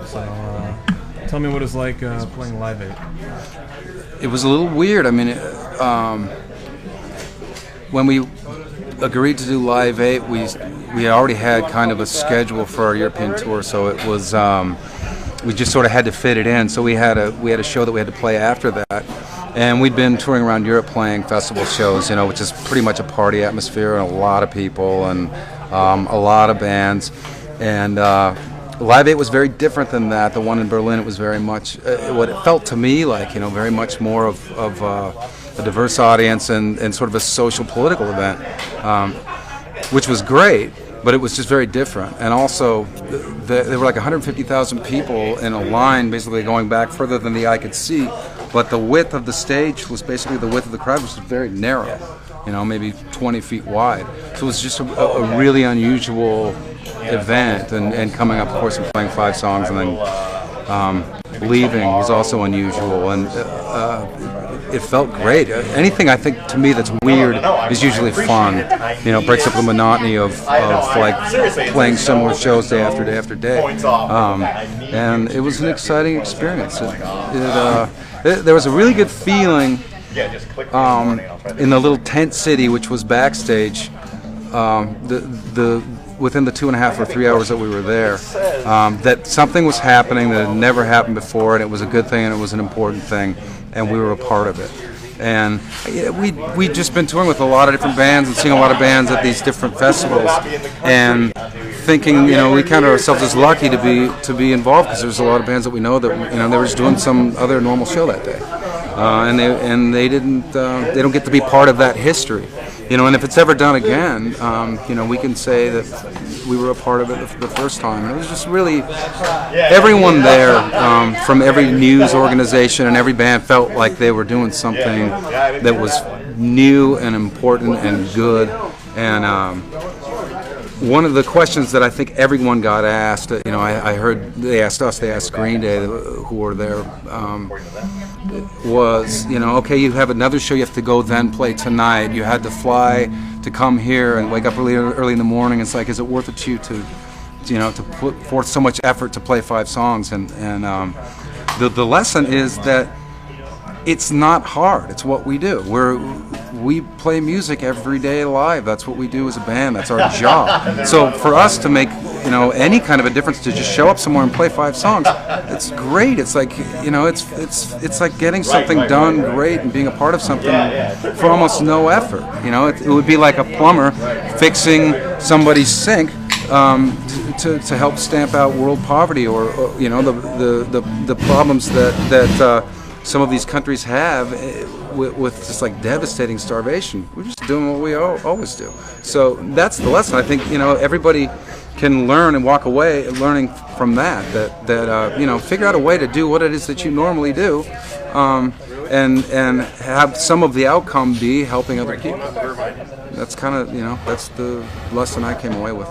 So tell me what it's like playing Live 8. It was a little weird. I mean, when we agreed to do Live 8, we already had kind of a schedule for our European tour, so it was we just sort of had to fit it in. So we had a show that we had to play after that, and we'd been touring around Europe playing festival shows, which is pretty much a party atmosphere and a lot of people and a lot of bands. And Live 8 was very different than that. The one in Berlin, it was very much what it felt to me like, very much more of a diverse audience and sort of a social political event, which was great, but it was just very different. And also, there were like 150,000 people in a line basically going back further than the eye could see, but the width of the stage was basically the width of the crowd, which was very narrow, maybe 20 feet wide. So it was just a really unusual event, and coming up, of course, and playing 5 songs and then leaving was also unusual, and it felt great. Anything I think to me that's weird is usually fun. It breaks up the monotony of like playing similar shows day after day after day. And it was an exciting experience. There was a really good feeling in the little tent city, which was backstage. Within the 2.5 or 3 hours that we were there, that something was happening that had never happened before, and it was a good thing and it was an important thing, and we were a part of it. And we'd just been touring with a lot of different bands and seeing a lot of bands at these different festivals, and thinking, we counted ourselves as lucky to be involved, because there's a lot of bands that we know that they were just doing some other normal show that day, and they don't get to be part of that history. And if it's ever done again, we can say that we were a part of it the first time. And it was just really, everyone there, from every news organization and every band, felt like they were doing something that was new and important and good. And one of the questions that I think everyone got asked, I heard they asked us, they asked Green Day, who were there, was, okay, you have another show you have to go then play tonight. You had to fly to come here and wake up early in the morning. It's like, is it worth it to you to put forth so much effort to play 5 songs? And the lesson is that it's not hard. It's what we do. We play music every day live. That's what we do as a band. That's our job. So for us to make any kind of a difference, to just show up somewhere and play 5 songs, it's great. It's like it's like getting something done great and being a part of something for almost no effort. It would be like a plumber fixing somebody's sink to help stamp out world poverty, or the problems that some of these countries have with just like devastating starvation. We're just doing what we always do. So that's the lesson. I think everybody can learn and walk away learning from that figure out a way to do what it is that you normally do, and have some of the outcome be helping other people. That's kind of that's the lesson I came away with.